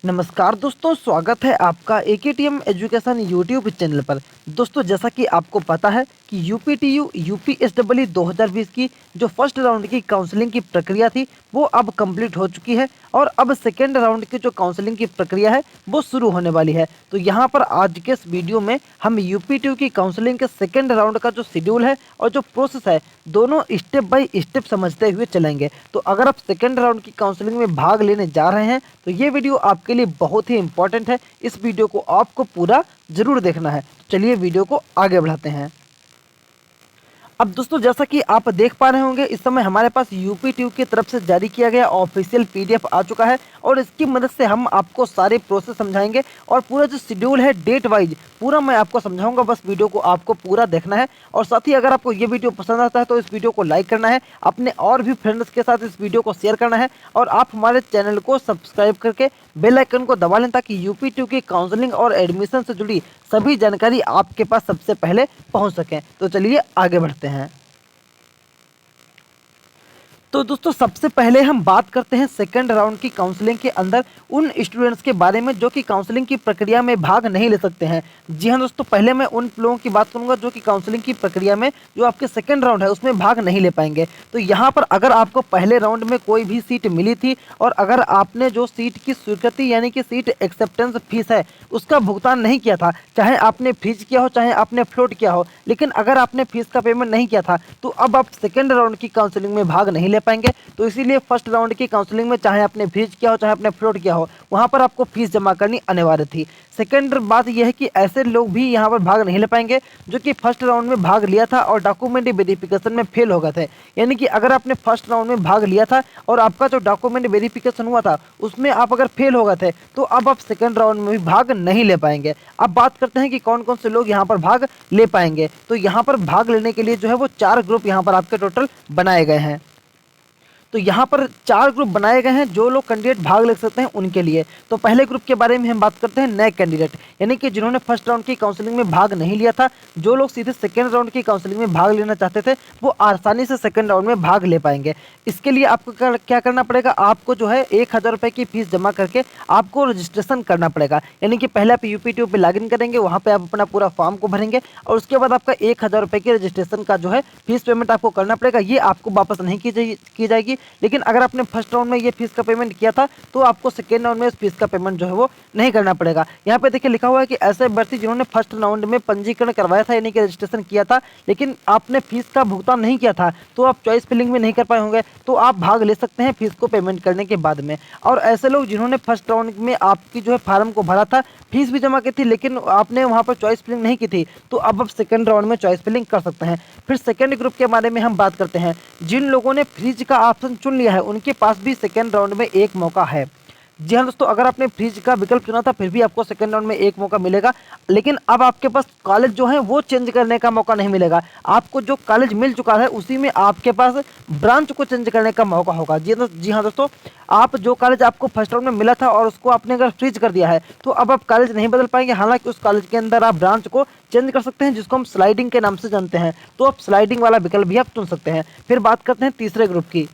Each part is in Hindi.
नमस्कार दोस्तों, स्वागत है आपका एकेटीएम एजुकेशन यूट्यूब चैनल पर। दोस्तों, जैसा कि आपको पता है कि यूपीटीयू यूपीएसडब्ल्यू 2020 की जो फर्स्ट राउंड की काउंसलिंग की प्रक्रिया थी वो अब कंप्लीट हो चुकी है और अब सेकेंड राउंड की जो काउंसलिंग की प्रक्रिया है वो शुरू होने वाली है। तो यहाँ पर आज के इस वीडियो में हम यूपीटीयू की काउंसलिंग के सेकेंड राउंड का जो शेड्यूल है और जो प्रोसेस है दोनों स्टेप बाय स्टेप समझते हुए चलेंगे। तो अगर आप सेकेंड राउंड की काउंसलिंग में भाग लेने जा रहे हैं तो ये वीडियो आपके लिए बहुत ही इंपॉर्टेंट है। इस वीडियो को आपको पूरा जरूर देखना है। चलिए वीडियो को आगे बढ़ाते हैं। अब दोस्तों, जैसा कि आप देख पा रहे होंगे इस समय हमारे पास यूपीटीयू की तरफ से जारी किया गया ऑफिशियल पीडीएफ आ चुका है और इसकी मदद से हम आपको सारे प्रोसेस समझाएंगे और पूरा जो शेड्यूल है डेट वाइज पूरा मैं आपको समझाऊंगा। बस वीडियो को आपको पूरा देखना है और साथ ही अगर आपको ये वीडियो पसंद आता है तो इस वीडियो को लाइक करना है, अपने और भी फ्रेंड्स के साथ इस वीडियो को शेयर करना है और आप हमारे चैनल को सब्सक्राइब करके बेल आइकन को दबा लें ताकि यूपीटीयू की काउंसलिंग और एडमिशन से जुड़ी सभी जानकारी आपके पास सबसे पहले पहुंच सकें। तो चलिए आगे बढ़ते हैं। तो दोस्तों, सबसे पहले हम बात करते हैं सेकंड राउंड की काउंसलिंग के अंदर उन स्टूडेंट्स के बारे में जो कि काउंसलिंग की प्रक्रिया में भाग नहीं ले सकते हैं। जी हाँ दोस्तों, पहले मैं उन लोगों की बात करूंगा जो कि काउंसलिंग की प्रक्रिया में जो आपके सेकंड राउंड है उसमें भाग नहीं ले पाएंगे। तो यहाँ पर अगर आपको पहले राउंड में कोई भी सीट मिली थी और अगर आपने जो सीट की स्वीकृति यानी कि सीट एक्सेप्टेंस फीस है उसका भुगतान नहीं किया था, चाहे आपने फ्रीज किया हो चाहे आपने फ्लोट किया हो, लेकिन अगर आपने फीस का पेमेंट नहीं किया था तो अब आप सेकेंड राउंड की काउंसलिंग में भाग नहीं ले पाएंगे। तो इसीलिए फर्स्ट राउंड की काउंसलिंग में चाहे आपने फ्रीज किया हो चाहे आपने फ्लोट किया हो वहां पर आपको फीस जमा करनी अनिवार्य थी। सेकेंड बात यह है कि ऐसे लोग भी यहाँ पर भाग नहीं ले पाएंगे जो कि फर्स्ट राउंड में भाग लिया था और डॉक्यूमेंट वेरिफिकेशन में फेल हो गए थे। यानी कि अगर आपने फर्स्ट राउंड में भाग लिया था और आपका जो डॉक्यूमेंट वेरिफिकेशन हुआ था उसमें आप अगर फेल हो गए थे तो अब आप सेकेंड राउंड में भी भाग नहीं ले पाएंगे। अब बात करते हैं कि कौन कौन से लोग यहाँ पर भाग ले पाएंगे। तो यहाँ पर भाग लेने के लिए जो है वो 4 ग्रुप यहाँ पर आपके टोटल बनाए गए हैं। तो यहाँ पर 4 ग्रुप बनाए गए हैं जो लोग कैंडिडेट भाग ले सकते हैं उनके लिए। तो पहले ग्रुप के बारे में हम बात करते हैं नए कैंडिडेट, यानी कि जिन्होंने फर्स्ट राउंड की काउंसलिंग में भाग नहीं लिया था, जो लोग सीधे सेकेंड राउंड की काउंसलिंग में भाग लेना चाहते थे वो आसानी से सेकेंड राउंड में भाग ले पाएंगे। इसके लिए आपको क्या करना पड़ेगा, आपको जो है 1000 रुपये की फीस जमा करके आपको रजिस्ट्रेशन करना पड़ेगा। यानी कि पहले आप यूपीटीयू पे लॉगिन करेंगे, वहाँ पे आप अपना पूरा फॉर्म को भरेंगे और उसके बाद आपका 1000 रुपये की रजिस्ट्रेशन का जो है फीस पेमेंट आपको करना पड़ेगा। ये आपको वापस नहीं की जाएगी, लेकिन अगर आपने फर्स्ट राउंड में ये फीस का पेमेंट किया था तो आपको सेकेंड राउंड में इस फीस का पेमेंट जो है वो नहीं करना पड़ेगा। यहाँ पे देखिए लिखा हुआ है कि ऐसे अभ्यर्थी जिन्होंने फर्स्ट राउंड में पंजीकरण करवाया था यानी कि रजिस्ट्रेशन किया था लेकिन आपने फीस का भुगतान नहीं किया था तो आप चॉइस फिलिंग में नहीं कर पाए होंगे, तो आप भाग ले सकते हैं फीस को पेमेंट करने के बाद में। और ऐसे लोग जिन्होंने फर्स्ट राउंड में आपकी जो है फार्म को भरा था, फीस भी जमा की थी लेकिन आपने वहाँ पर चॉइस फिलिंग नहीं की थी, तो अब आप सेकेंड राउंड में चॉइस फिलिंग कर सकते हैं। फिर सेकेंड ग्रुप के बारे में हम बात करते हैं। जिन लोगों ने फ्रीज का ऑप्शन चुन लिया है उनके पास भी सेकेंड राउंड में एक मौका है। जी हाँ दोस्तों, अगर आपने फ्रीज का विकल्प चुना था फिर भी आपको सेकेंड राउंड में एक मौका मिलेगा, लेकिन अब आपके पास कॉलेज जो है वो चेंज करने का मौका नहीं मिलेगा। आपको जो कॉलेज मिल चुका है उसी में आपके पास ब्रांच को चेंज करने का मौका होगा। जी हाँ दोस्तों, आप जो कॉलेज आपको फर्स्ट राउंड में मिला था और उसको आपने अगर फ्रीज कर दिया है तो अब आप कॉलेज नहीं बदल पाएंगे। हालांकि उस कॉलेज के अंदर आप ब्रांच को चेंज कर सकते हैं जिसको हम स्लाइडिंग के नाम से जानते हैं, तो आप स्लाइडिंग वाला विकल्प भी आप चुन सकते हैं। फिर बात करते हैं तीसरे ग्रुप की।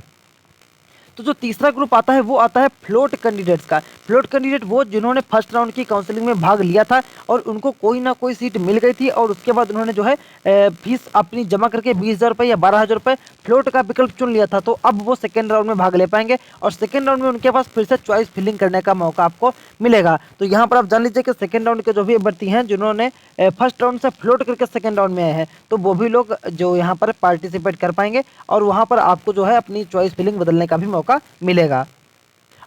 तो जो तीसरा ग्रुप आता है वो आता है फ्लोट कैंडिडेट्स का। फ्लोट कैंडिडेट वो जिन्होंने फर्स्ट राउंड की काउंसलिंग में भाग लिया था और उनको कोई ना कोई सीट मिल गई थी और उसके बाद उन्होंने जो है फीस अपनी जमा करके 20,000 रुपये या 12,000 रुपये फ्लोट का विकल्प चुन लिया था, तो अब वो सेकेंड राउंड में भाग ले पाएंगे और सेकेंड राउंड में उनके पास फिर से चॉइस फिलिंग करने का मौका आपको मिलेगा। तो यहाँ पर आप जान लीजिए कि सेकेंड राउंड के जो भी अभ्यर्थी हैं जिन्होंने फर्स्ट राउंड से फ्लोट करके सेकेंड राउंड में आए हैं तो वो भी लोग जो यहाँ पर पार्टिसिपेट कर पाएंगे और वहाँ पर आपको जो है अपनी चॉइस फिलिंग बदलने का भी मौका मिलेगा।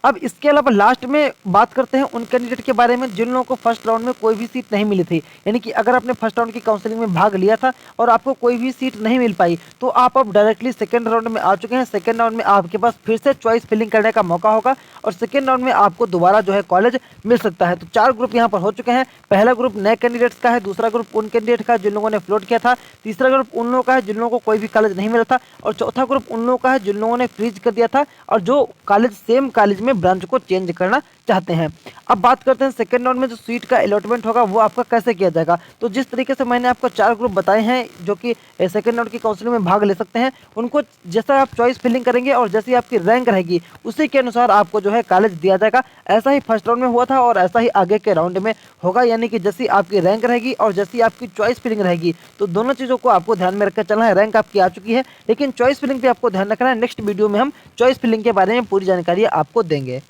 अब इसके अलावा लास्ट में बात करते हैं उन कैंडिडेट के बारे में जिन लोगों को फर्स्ट राउंड में कोई भी सीट नहीं मिली थी। यानी कि अगर आपने फर्स्ट राउंड की काउंसलिंग में भाग लिया था और आपको कोई भी सीट नहीं मिल पाई तो आप अब डायरेक्टली सेकेंड राउंड में आ चुके हैं। सेकेंड राउंड में आपके पास फिर से चॉइस फिलिंग करने का मौका होगा और सेकेंड राउंड में आपको दोबारा जो है कॉलेज मिल सकता है। तो 4 ग्रुप यहाँ पर हो चुके हैं। पहला ग्रुप नए कैंडिडेट्स का है, दूसरा ग्रुप उन कैंडिडेट का जिन लोगों ने फ्लोट किया था, तीसरा ग्रुप उन लोगों का है जिन लोगों को कोई भी कॉलेज नहीं मिला था और चौथा ग्रुप उन लोगों का है जिन लोगों ने फ्रीज कर दिया था और जो कॉलेज सेम कॉलेज में ब्रांच को चेंज करना चाहते हैं। अब बात करते हैं सेकंड राउंड में जो सीट का अलॉटमेंट होगा वो आपका कैसे किया जाएगा। तो जिस तरीके से मैंने आपको 4 ग्रुप बताए हैं जो कि सेकंड राउंड की काउंसलिंग में भाग ले सकते हैं, उनको जैसा आप चॉइस फिलिंग करेंगे और जैसी आपकी रैंक रहेगी उसी के अनुसार आपको जो है कॉलेज दिया जाएगा। ऐसा ही फर्स्ट राउंड में हुआ था और ऐसा ही आगे के राउंड में होगा, यानी कि जैसी आपकी रैंक रहेगी और जैसी आपकी चॉइस फिलिंग रहेगी। तो दोनों चीज़ों को आपको ध्यान में रखकर चलना है। रैंक आपकी आ चुकी है लेकिन चॉइस फिलिंग पे आपको ध्यान रखना है। नेक्स्ट वीडियो में हम चॉइस फिलिंग के बारे में पूरी जानकारी आपको देंगे।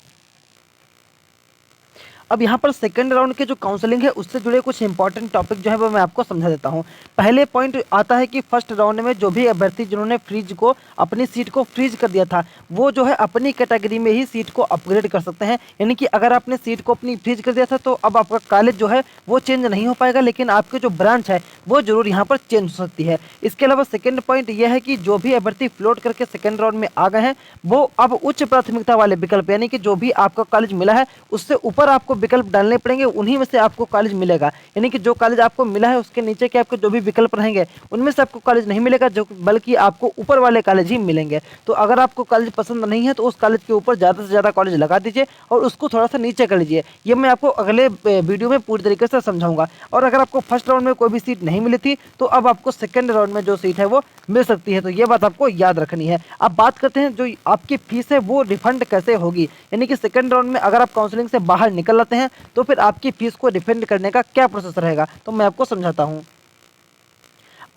अब यहाँ पर सेकंड राउंड के जो काउंसलिंग है उससे जुड़े कुछ इंपॉर्टेंट टॉपिक जो है वो मैं आपको समझा देता हूँ। पहले पॉइंट आता है कि फर्स्ट राउंड में जो भी अभ्यर्थी जिन्होंने फ्रीज को अपनी सीट को फ्रीज कर दिया था वो जो है अपनी कैटेगरी में ही सीट को अपग्रेड कर सकते हैं। यानी कि अगर आपने सीट को अपनी फ्रीज कर दिया था तो अब आपका कॉलेज जो है वो चेंज नहीं हो पाएगा, लेकिन आपकी जो ब्रांच है वो जरूर यहाँ पर चेंज हो सकती है। इसके अलावा सेकेंड पॉइंट यह है कि जो भी अभ्यर्थी फ्लोट करके सेकेंड राउंड में आ गए हैं वो अब उच्च प्राथमिकता वाले विकल्प, यानी कि जो भी आपका कॉलेज मिला है उससे ऊपर आपको विकल्प डालने पड़ेंगे, उन्हीं में से आपको कॉलेज मिलेगा। यानी कि जो कॉलेज आपको मिला है उसके नीचे के आपके जो भी विकल्प रहेंगे उनमें से आपको कॉलेज नहीं मिलेगा, जो बल्कि आपको ऊपर वाले कॉलेज ही मिलेंगे। तो अगर आपको कॉलेज पसंद नहीं है तो उस कॉलेज के ऊपर ज़्यादा से ज़्यादा कॉलेज लगा दीजिए और उसको थोड़ा सा नीचे कर लीजिए। ये मैं आपको अगले वीडियो में पूरी तरीके से समझाऊंगा। और अगर आपको फर्स्ट राउंड में कोई भी सीट नहीं मिली थी तो अब आपको सेकेंड राउंड में जो सीट है वो मिल सकती है। तो ये बात आपको याद रखनी है। अब बात करते हैं जो आपकी फीस है वो रिफंड कैसे होगी। यानी कि सेकेंड राउंड में अगर आप काउंसलिंग से बाहर निकल आते हैं तो फिर आपकी फीस को रिफंड करने का क्या प्रोसेस रहेगा, तो मैं आपको समझाता हूं।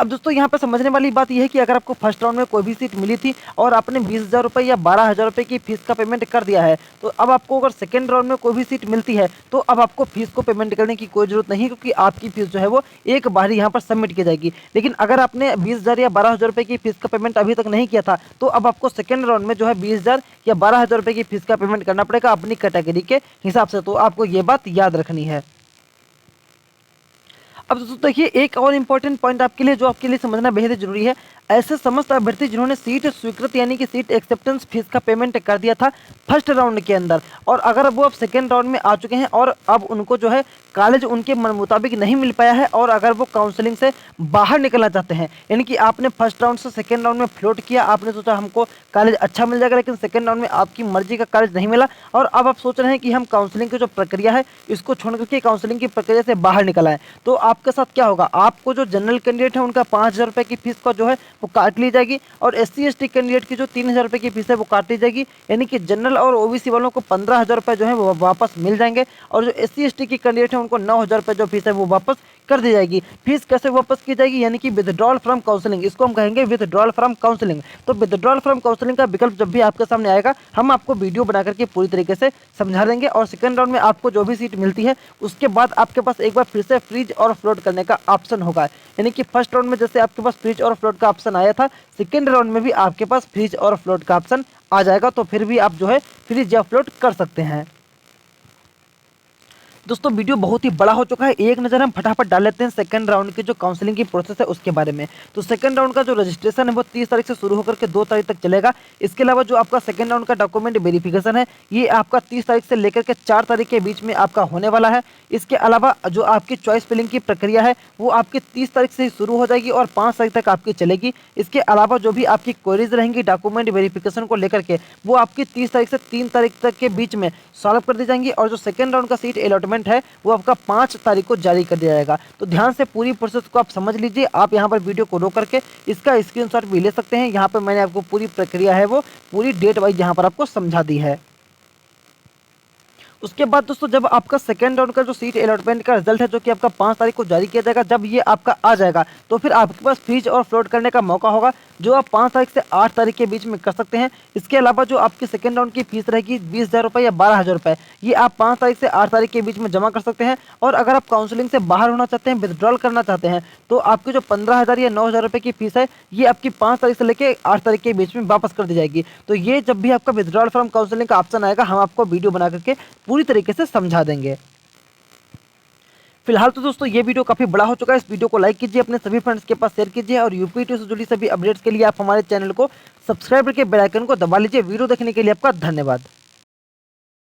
अब दोस्तों यहाँ पर समझने वाली बात यह है कि अगर आपको फर्स्ट राउंड में कोई भी सीट मिली थी और आपने 20,000 रुपये या 12,000 रुपये की फीस का पेमेंट कर दिया है, तो अब आपको अगर सेकेंड राउंड में कोई भी सीट मिलती है तो अब आपको फीस को पेमेंट करने की कोई जरूरत नहीं, क्योंकि आपकी फीस जो है वो एक बार ही यहाँ पर सबमिट की जाएगी। लेकिन अगर आपने 20,000 या 12,000 रुपये की फीस का पेमेंट अभी तक नहीं किया था तो अब आपको सेकेंड राउंड में जो है 20,000 या 12,000 रुपये की फीस का पेमेंट करना पड़ेगा अपनी कैटेगरी के हिसाब से। तो आपको ये बात याद रखनी है। अब दोस्तों देखिए एक और इम्पॉर्टेंट पॉइंट आपके लिए जो आपके लिए समझना बेहद जरूरी है। ऐसे समस्त अभ्यर्थी जिन्होंने सीट स्वीकृत यानी कि सीट एक्सेप्टेंस फीस का पेमेंट कर दिया था फर्स्ट राउंड के अंदर और अगर वो अब सेकेंड राउंड में आ चुके हैं और अब उनको जो है कॉलेज उनके मन मुताबिक नहीं मिल पाया है और अगर वो काउंसलिंग से बाहर निकलना चाहते हैं, यानी कि आपने फर्स्ट राउंड से सेकेंड राउंड में फ्लोट किया, आपने सोचा हमको कॉलेज अच्छा मिल जाएगा, लेकिन सेकेंड राउंड में आपकी मर्जी का कॉलेज नहीं मिला और अब आप सोच रहे हैं कि हम काउंसलिंग की जो प्रक्रिया है इसको छोड़ करके काउंसलिंग की प्रक्रिया से बाहर निकल आए, तो आपके साथ क्या होगा। आपको जो जनरल कैंडिडेट है उनका 5,000 रुपये की फीस का जो है वो काट ली जाएगी और SC/ST कैंडिडेट की जो 3,000 रुपये की फीस है वो काट ली जाएगी। यानी कि जनरल और OBC वालों को 15,000 रुपये जो है वो वापस मिल जाएंगे और जो SC/ST की कैंडिडेट है उनको 9,000 रुपये जो फीस है वो वापस कर दी जाएगी। फीस कैसे वापस की जाएगी, यानी कि विथड्रॉल फ्रॉम काउंसलिंग, इसको हम कहेंगे विथड्रॉल फ्रॉम काउंसलिंग। तो विथड्रॉल फ्रॉम काउंसलिंग का विकल्प जब भी आपके सामने आएगा हम आपको वीडियो बना करके पूरी तरीके से समझा देंगे और सेकंड राउंड में आपको जो भी सीट मिलती है उसके बाद आपके पास एक बार फिर से फ्रीज और फ्लोट करने का ऑप्शन होगा। यानी कि फर्स्ट राउंड में जैसे आपके पास फ्रीज और फ्लोट का ऑप्शन आया था, सेकेंड राउंड में भी आपके पास फ्रीज और फ्लोट का ऑप्शन आ जाएगा, तो फिर भी आप जो है फ्रीज या फ्लोट कर सकते हैं। दोस्तों वीडियो बहुत ही बड़ा हो चुका है, एक नज़र हम फटाफट डाल लेते हैं सेकंड राउंड की जो काउंसलिंग की प्रोसेस है उसके बारे में। तो सेकंड राउंड का जो रजिस्ट्रेशन है वो 30 तारीख से शुरू होकर के 2 तारीख तक चलेगा। इसके अलावा जो आपका सेकंड राउंड का डॉक्यूमेंट वेरिफिकेशन है ये आपका 30 तारीख से लेकर के 4 तारीख के बीच में आपका होने वाला है। इसके अलावा जो आपकी चॉइस फिलिंग की प्रक्रिया है वो आपकी 30 तारीख से ही शुरू हो जाएगी और 5 तारीख तक आपकी चलेगी। इसके अलावा जो भी आपकी क्वेरीज रहेंगी डॉक्यूमेंट वेरिफिकेशन को लेकर के वो आपकी 30 तारीख से 3 तारीख तक के बीच में सॉल्व कर दी जाएंगी और जो सेकंड राउंड का सीट अलॉटमेंट है वो आपका 5 तारीख को जारी कर दिया जाएगा। तो ध्यान से पूरी प्रोसेस को आप समझ लीजिए। आप यहाँ पर वीडियो को रोक करके इसका स्क्रीनशॉट भी ले सकते हैं। यहाँ पर मैंने आपको पूरी प्रक्रिया है वो पूरी डेट वाइज यहाँ पर आपको समझा दी है। उसके बाद दोस्तों जब आपका सेकेंड राउंड का जो सीट अलॉटमेंट का रिजल्ट है जो कि आपका 5 तारीख को जारी किया जाएगा, जब ये आपका आ जाएगा तो फिर आपके पास फ्रीज और फ्लोट करने का मौका होगा जो आप 5 तारीख से 8 तारीख के बीच में कर सकते हैं। इसके अलावा जो आपकी सेकेंड राउंड की फीस रहेगी 20,000 रुपये या 12,000 रुपये, ये आप 5 तारीख से 8 तारीख के बीच में जमा कर सकते हैं। और अगर आप काउंसलिंग से बाहर होना चाहते हैं, विथड्रॉल करना चाहते हैं, तो आपकी जो 15,000 या 9,000 रुपये की फीस है ये आपकी 5 तारीख से लेकर 8 तारीख के बीच में वापस कर दी जाएगी। तो ये जब भी आपका विथड्रॉल फ्रॉम काउंसलिंग का ऑप्शन आएगा हम आपको वीडियो बना करके पूरी तरीके से समझा देंगे। फिलहाल तो दोस्तों ये वीडियो काफी बड़ा हो चुका है, इस वीडियो को लाइक कीजिए, अपने सभी फ्रेंड्स के पास शेयर कीजिए और यूपी से जुड़ी सभी अपडेट्स के लिए आप हमारे चैनल को सब्सक्राइब करके बेल आइकन को दबा लीजिए। वीडियो देखने के लिए आपका धन्यवाद।